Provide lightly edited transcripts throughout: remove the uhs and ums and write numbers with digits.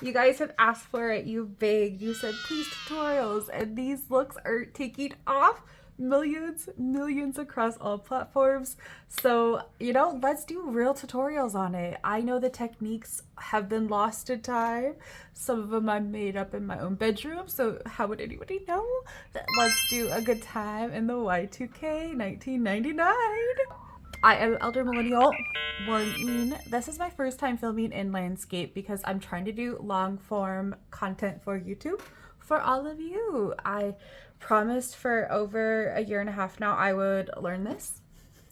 You guys have asked for it. You begged. You said, please, tutorials. And these looks are taking off millions across all platforms. So, you know, let's do real tutorials on it. I know the techniques have been lost in time. Some of them I made up in my own bedroom. So how would anybody know? Let's do a good time in the Y2K 1999. I am elder millennial. Warning, this is my first time filming in landscape because I'm trying to do long form content for YouTube for all of you. I promised for over a year and a half now I would learn this.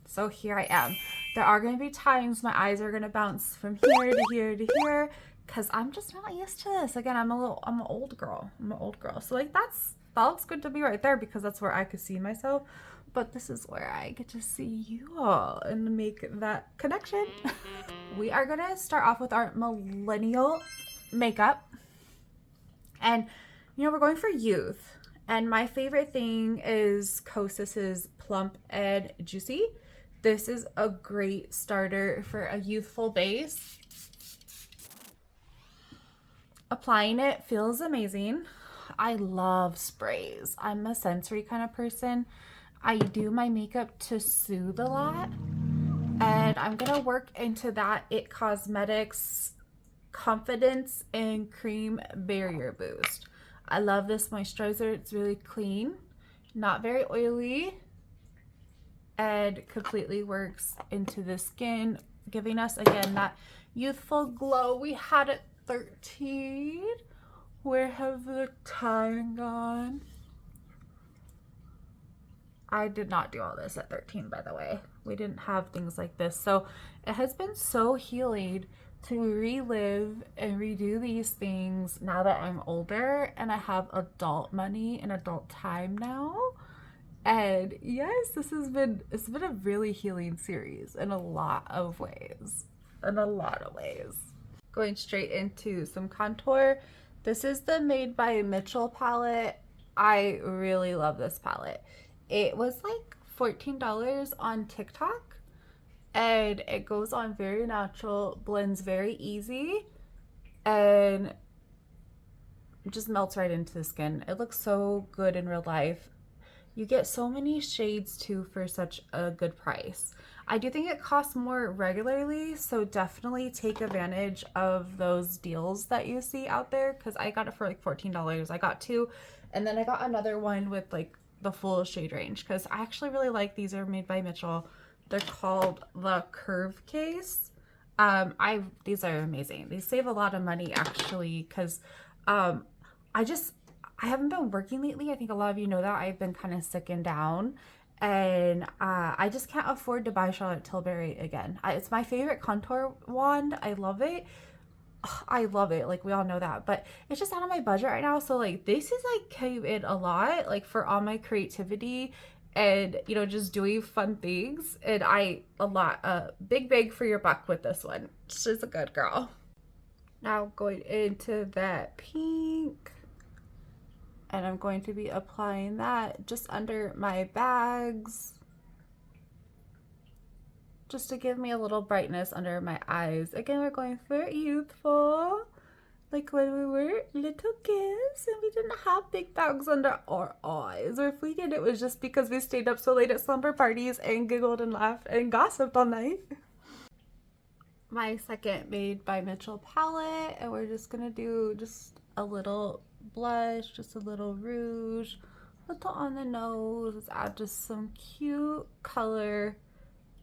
So here I am. There are going to be times my eyes are going to bounce from here to here to here because I'm just not used to this. Again, I'm an old girl. So like that looks good to me right there because that's where I could see myself. But this is where I get to see you all and make that connection. We are gonna start off with our millennial makeup. And, you know, we're going for youth. And my favorite thing is Kosas's Plump and Juicy. This is a great starter for a youthful base. Applying it feels amazing. I love sprays. I'm a sensory kind of person. I do my makeup to soothe a lot, and I'm gonna work into that It Cosmetics Confidence and Cream Barrier Boost. I love this moisturizer. It's really clean, not very oily, and completely works into the skin, giving us again that youthful glow we had at 13. Where have the time gone? I did not do all this at 13, by the way. We didn't have things like this. So it has been so healing to relive and redo these things now that I'm older and I have adult money and adult time now. And yes, it's been a really healing series in a lot of ways. Going straight into some contour. This is the Made by Mitchell palette. I really love this palette. It was like $14 on TikTok, and it goes on very natural, blends very easy, and just melts right into the skin. It looks so good in real life. You get so many shades too for such a good price. I do think it costs more regularly, so definitely take advantage of those deals that you see out there, because I got it for like $14. I got two, and then I got another one with like the full shade range because I actually really like these. Are made by Mitchell. They're called the Curve Case. These are amazing. They save a lot of money actually because I haven't been working lately. I think a lot of you know that I've been kind of sick and down, and I just can't afford to buy Charlotte Tilbury again. It's my favorite contour wand. I love it. Like we all know that, but it's just out of my budget right now. So like this is like came in a lot, like for all my creativity and, you know, just doing fun things. And big bang for your buck with this one. She's a good girl. Now going into that pink, and I'm going to be applying that just under my bags, just to give me a little brightness under my eyes. Again, we're going for youthful, like when we were little kids and we didn't have big bags under our eyes, or if we did, it was just because we stayed up so late at slumber parties and giggled and laughed and gossiped all night. My second Made by Mitchell palette, and we're just gonna do just a little blush, just a little rouge, a little on the nose. Let's add just some cute color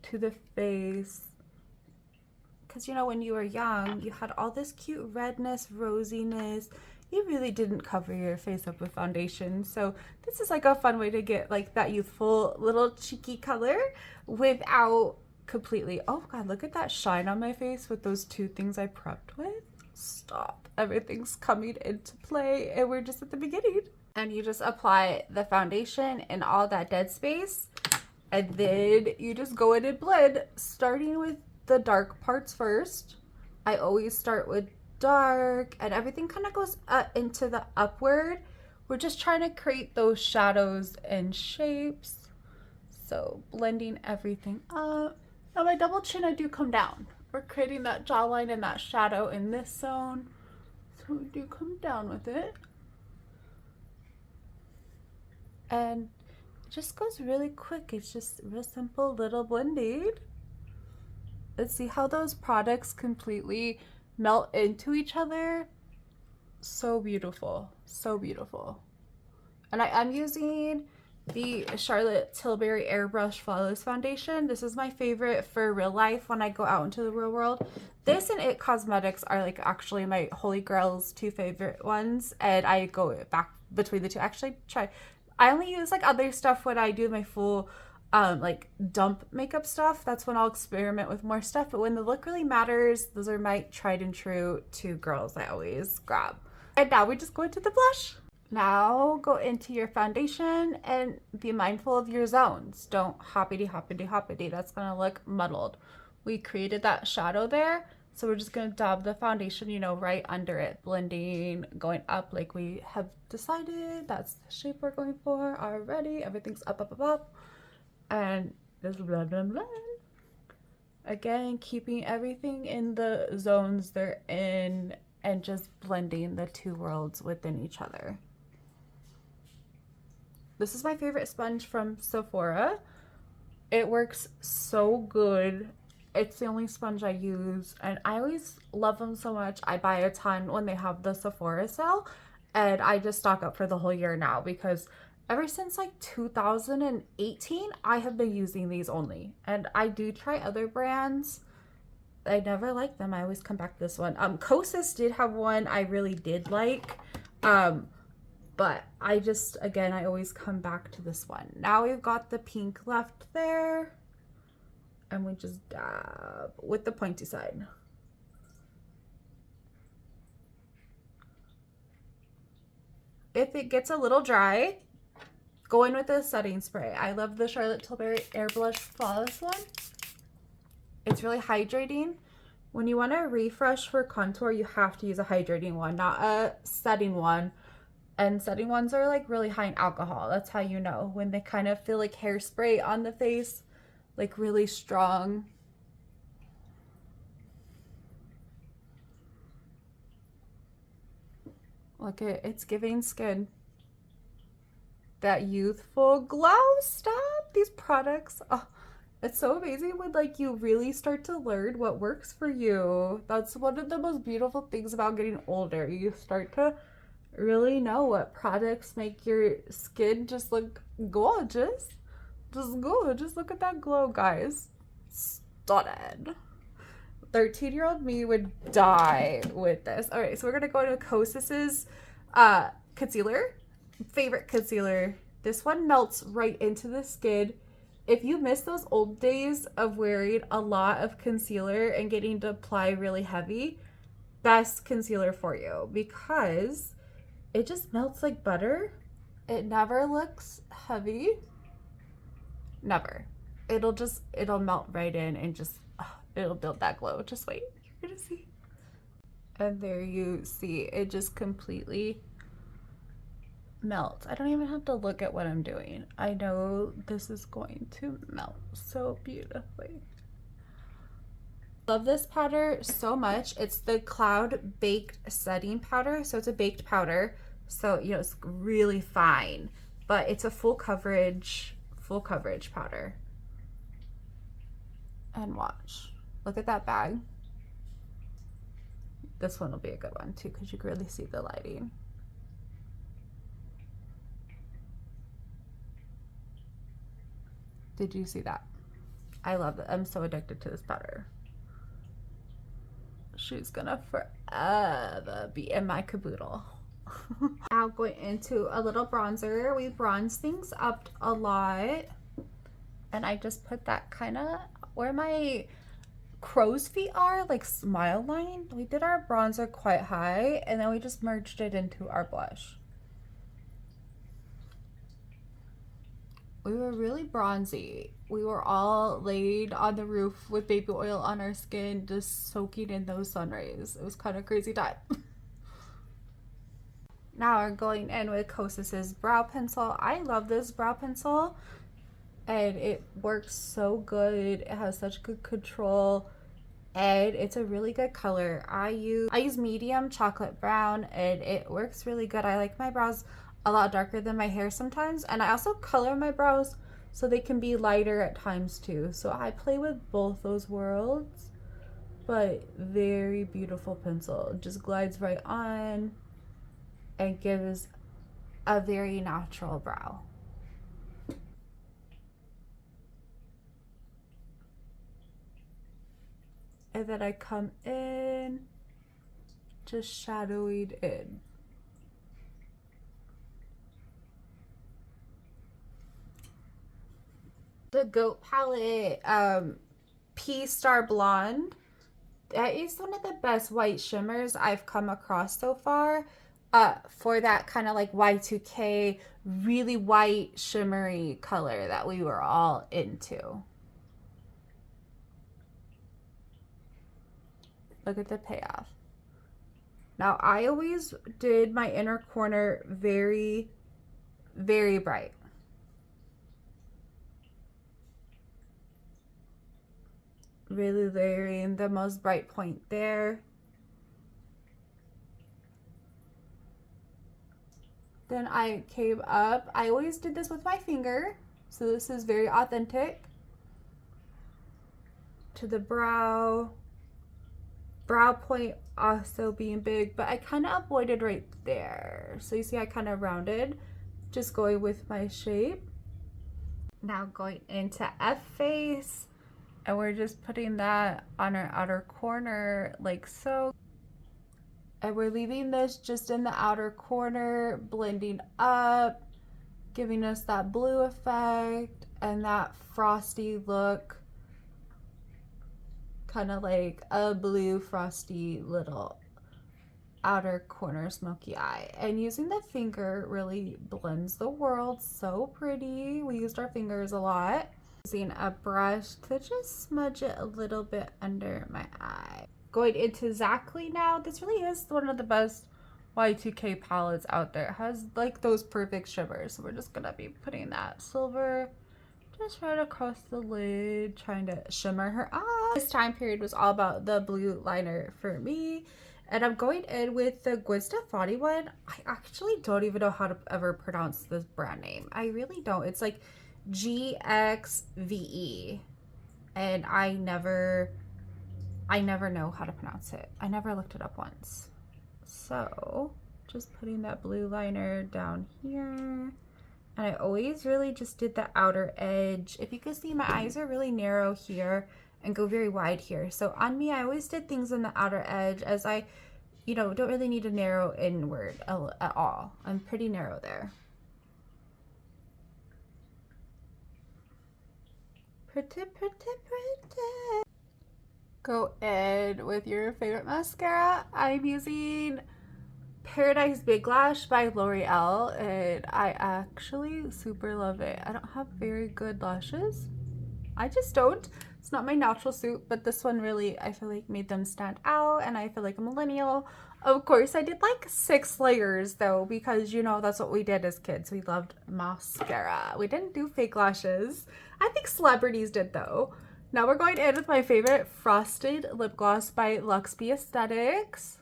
to the face, because you know when you were young you had all this cute redness, rosiness. You really didn't cover your face up with foundation, so this is like a fun way to get like that youthful little cheeky color without completely, oh god, look at that shine on my face with those two things I prepped with. Stop, everything's coming into play and we're just at the beginning. And you just apply the foundation in all that dead space, and then you just go in and blend, starting with the dark parts first. I always start with dark, and everything kind of goes into the upward. We're just trying to create those shadows and shapes. So blending everything up. Now my double chin, I do come down. We're creating that jawline and that shadow in this zone. So we do come down with it. And it just goes really quick. It's just real simple little blending. Let's see how those products completely melt into each other. So beautiful, so beautiful. And I am using the Charlotte Tilbury Airbrush Flawless Foundation. This is my favorite for real life when I go out into the real world. This and It Cosmetics are like actually my holy grails, two favorite ones, and I go back between the two. Actually, I only use like other stuff when I do my full like dump makeup stuff. That's when I'll experiment with more stuff. But when the look really matters, those are my tried and true two girls I always grab. And now we just go into the blush. Now go into your foundation and be mindful of your zones. Don't hoppity hoppity hoppity. That's gonna look muddled. We created that shadow there, so we're just gonna dab the foundation, you know, right under it, blending, going up like we have decided. That's the shape we're going for already. Everything's up, up, up, up. And just blend, blend, blend. Again, keeping everything in the zones they're in and just blending the two worlds within each other. This is my favorite sponge from Sephora. It works so good. It's the only sponge I use, and I always love them so much. I buy a ton when they have the Sephora sale, and I just stock up for the whole year now because ever since like 2018, I have been using these only. And I do try other brands. I never like them. I always come back to this one. Kosas did have one I really did like. But I just, again, I always come back to this one. Now we've got the pink left there. And we just dab with the pointy side. If it gets a little dry, go in with a setting spray. I love the Charlotte Tilbury Airbrush Flawless one. It's really hydrating. When you want to refresh for contour, you have to use a hydrating one, not a setting one. And setting ones are like really high in alcohol. That's how you know, when they kind of feel like hairspray on the face, like really strong. Look at it's giving skin. That youthful glow. Stop. These products. Oh, it's so amazing when like you really start to learn what works for you. That's one of the most beautiful things about getting older. You start to really know what products make your skin just look gorgeous. Just gorgeous. Look at that glow, guys. Stunning. 13-year-old me would die with this. All right, so we're gonna go to Kosas's concealer. Favorite concealer. This one melts right into the skin. If you miss those old days of wearing a lot of concealer and getting to apply really heavy, best concealer for you because it just melts like butter. It never looks heavy. Never. It'll melt right in and just, it'll build that glow. Just wait. You're gonna see. And there you see, it just completely melts. I don't even have to look at what I'm doing. I know this is going to melt so beautifully. Love this powder so much. It's the Cloud Baked Setting Powder. So it's a baked powder. So, you know, it's really fine, but it's a full coverage powder. And watch. Look at that bag. This one will be a good one too because you can really see the lighting. Did you see that? I love it. I'm so addicted to this powder. She's gonna forever be in my caboodle. Now going into a little bronzer. We bronze things up a lot. And I just put that kind of where my crow's feet are, like smile line. We did our bronzer quite high and then we just merged it into our blush. We were really bronzy. We were all laid on the roof with baby oil on our skin, just soaking in those sun rays. It was kind of crazy time. Now we're going in with Kosas's brow pencil. I love this brow pencil and it works so good. It has such good control. and it's a really good color. I use medium chocolate brown, and it works really good. I like my brows a lot darker than my hair sometimes, and I also color my brows so they can be lighter at times too. So I play with both those worlds, but very beautiful pencil. It just glides right on and gives a very natural brow. And then I come in, just shadowing in. The Goat palette, P Star Blonde. That is one of the best white shimmers I've come across so far. For that kind of like Y2K, really white, shimmery color that we were all into. Look at the payoff. Now, I always did my inner corner very, very bright. Really layering the most bright point there. Then I came up. I always did this with my finger, so this is very authentic. To the brow. Brow point also being big, but I kind of avoided right there. So you see I kind of rounded, just going with my shape. Now going into F face, and we're just putting that on our outer corner like so. And we're leaving this just in the outer corner, blending up, giving us that blue effect and that frosty look. Kind of like a blue frosty little outer corner smoky eye. And using the finger really blends the world. So pretty. We used our fingers a lot. Using a brush to just smudge it a little bit under my eye. Going into Exactly now. This really is one of the best Y2K palettes out there. It has like those perfect shimmers. So we're just gonna be putting that silver just right across the lid, trying to shimmer her up. This time period was all about the blue liner for me. And I'm going in with the Gwen Stefani one. I actually don't even know how to ever pronounce this brand name. I really don't. It's like GXVE. And I never know how to pronounce it. I never looked it up once. So just putting that blue liner down here. And I always really just did the outer edge. If you can see, my eyes are really narrow here and go very wide here. So on me, I always did things on the outer edge, as I, don't really need to narrow inward at all. I'm pretty narrow there. Pretty, pretty, pretty. Go in with your favorite mascara. I'm using Paradise Big Lash by L'Oreal, and I actually super love it. I don't have very good lashes. I just don't. It's not my natural suit, but this one really, I feel like, made them stand out, and I feel like a millennial. Of course, I did like 6 layers though, because that's what we did as kids. We loved mascara. We didn't do fake lashes. I think celebrities did though. Now we're going in with my favorite frosted lip gloss by Luxby Aesthetics.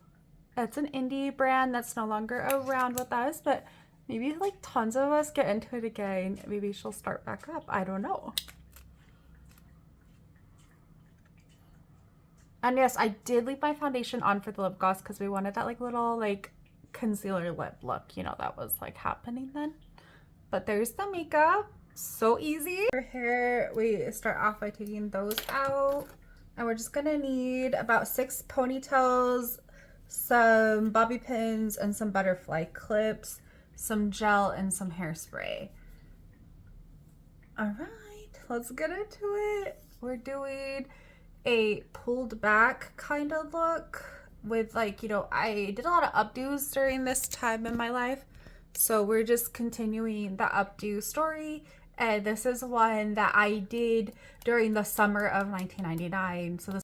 It's an indie brand that's no longer around with us, but maybe like tons of us get into it again. Maybe she'll start back up. I don't know. And yes, I did leave my foundation on for the lip gloss because we wanted that like little like concealer lip look. That was like happening then. But there's the makeup. So easy. For hair, we start off by taking those out. And we're just gonna need about 6 ponytails, some bobby pins, and some butterfly clips, some gel, and some hairspray. All right, let's get into it. We're doing a pulled back kind of look with like, I did a lot of updos during this time in my life. So we're just continuing the updo story. And this is one that I did during the summer of 1999. So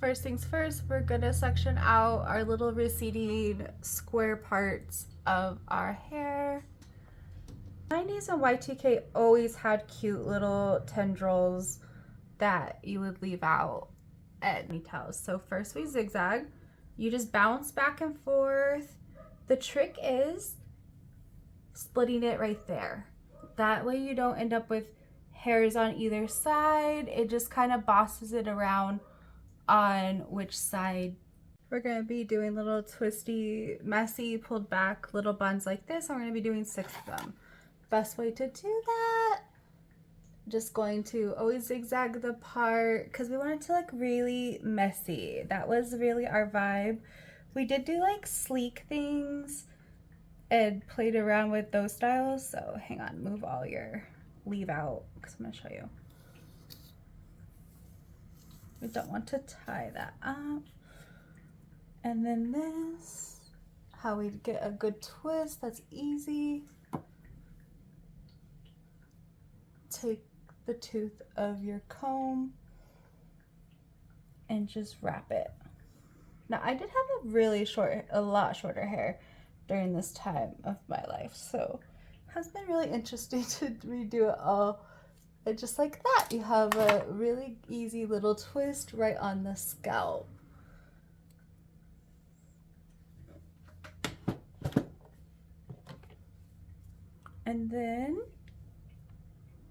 first things first, we're gonna section out our little receding square parts of our hair. 90s and Y2K always had cute little tendrils that you would leave out. at details. So first we zigzag, you just bounce back and forth. The trick is splitting it right there. That way you don't end up with hairs on either side. It just kind of bosses it around on which side. We're going to be doing little twisty, messy, pulled back little buns like this. I'm going to be doing 6 of them. Best way to do that, just going to always zigzag the part because we want it to look really messy. That was really our vibe. We did do like sleek things and played around with those styles. So hang on, move all your leave out because I'm going to show you. We don't want to tie that up. And then this, how we get a good twist, that's easy. Take the tooth of your comb and just wrap it. Now I did have a lot shorter hair during this time of my life, so it has been really interesting to redo it all. And just like that, you have a really easy little twist right on the scalp. And then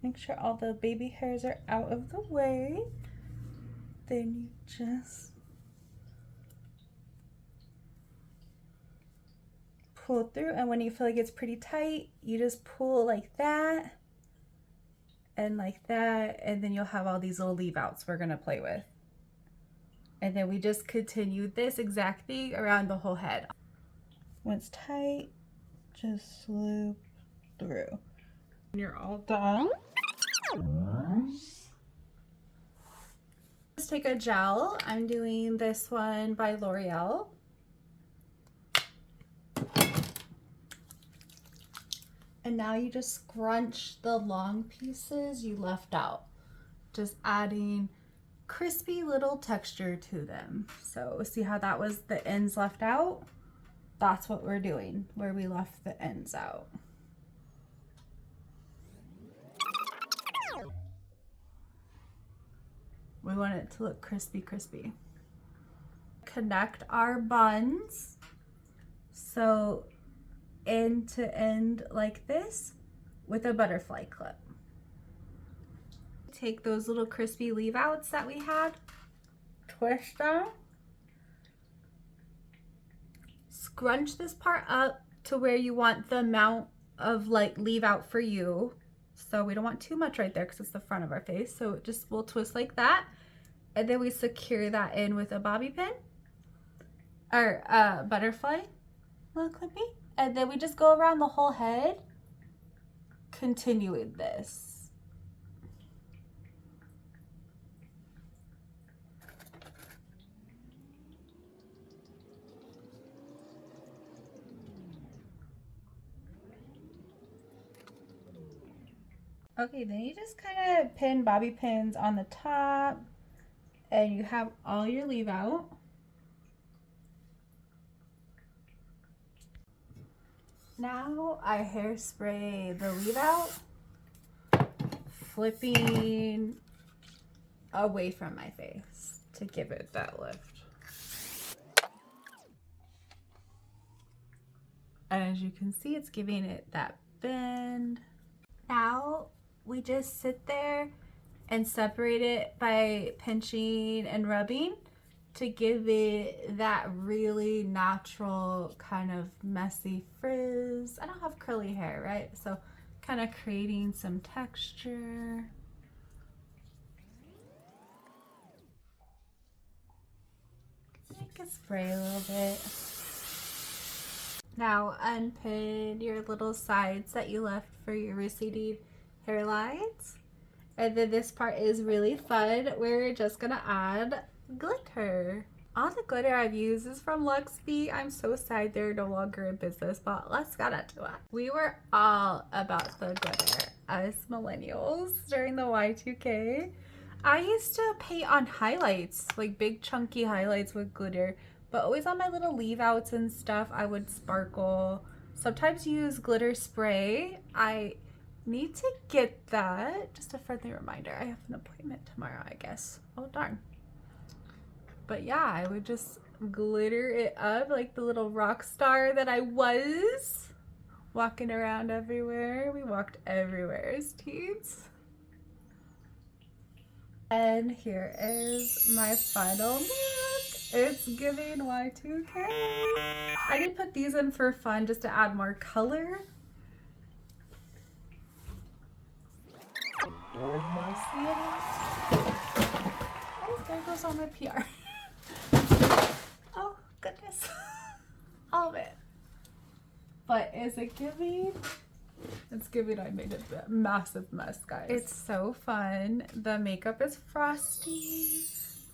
make sure all the baby hairs are out of the way. Then you just pull through, and when you feel like it's pretty tight, you just pull like that and like that, and then you'll have all these little leave outs we're gonna play with. And then we just continue this exact thing around the whole head. When it's tight, just swoop through. When you're all done, let's take a gel. I'm doing this one by L'Oreal. And now you just scrunch the long pieces you left out, just adding crispy little texture to them. So see how that was the ends left out? That's what we're doing, where we left the ends out. We want it to look crispy, crispy. Connect our buns. So end to end like this with a butterfly clip. Take those little crispy leave outs that we had, twist them, scrunch this part up to where you want the amount of like leave out for you. So we don't want too much right there because it's the front of our face. So just we'll twist like that. And then we secure that in with a bobby pin or butterfly, little clippy. And then we just go around the whole head, continuing this. Okay, then you just kind of pin bobby pins on the top and you have all your leave out. Now I hairspray the leave out, flipping away from my face to give it that lift. And as you can see, it's giving it that bend. Now we just sit there and separate it by pinching and rubbing to give it that really natural kind of messy frizz. I don't have curly hair, right? So kind of creating some texture. I can spray a little bit. Now unpin your little sides that you left for your receding hairlines. And then this part is really fun. We're just gonna add glitter. All the glitter I've used is from Luxby. I'm so sad they're no longer in business, but let's get into it. We were all about the glitter as millennials during the Y2K. I used to paint on highlights, like big chunky highlights with glitter, but always on my little leave outs and stuff, I would sparkle. Sometimes use glitter spray. I need to get that. Just a friendly reminder. I have an appointment tomorrow, I guess. Oh, darn. But yeah, I would just glitter it up like the little rock star that I was. Walking around everywhere. We walked everywhere as teens. And here is my final look. It's giving Y2K. I did put these in for fun just to add more color. Oh, there goes all my PR. Oh, goodness. All of it. But is it giving? It's giving. I made a massive mess, guys. It's so fun. The makeup is frosty.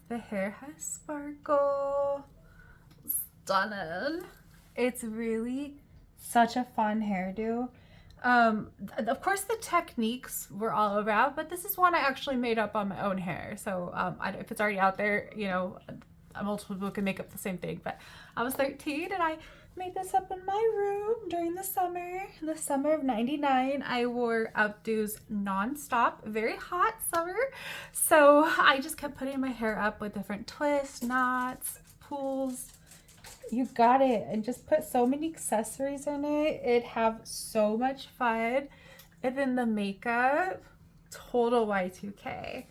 The hair has sparkle. Stunning. It's really such a fun hairdo. Of course the techniques were all around, but this is one I actually made up on my own hair. So if it's already out there, you know, multiple people can make up the same thing. But I was 13 and I made this up in my room during the summer of '99. I wore updos non-stop, very hot summer. So I just kept putting my hair up with different twists, knots, pulls. You got it. And just put so many accessories in it. It'd have so much fun. And then the makeup, total Y2K.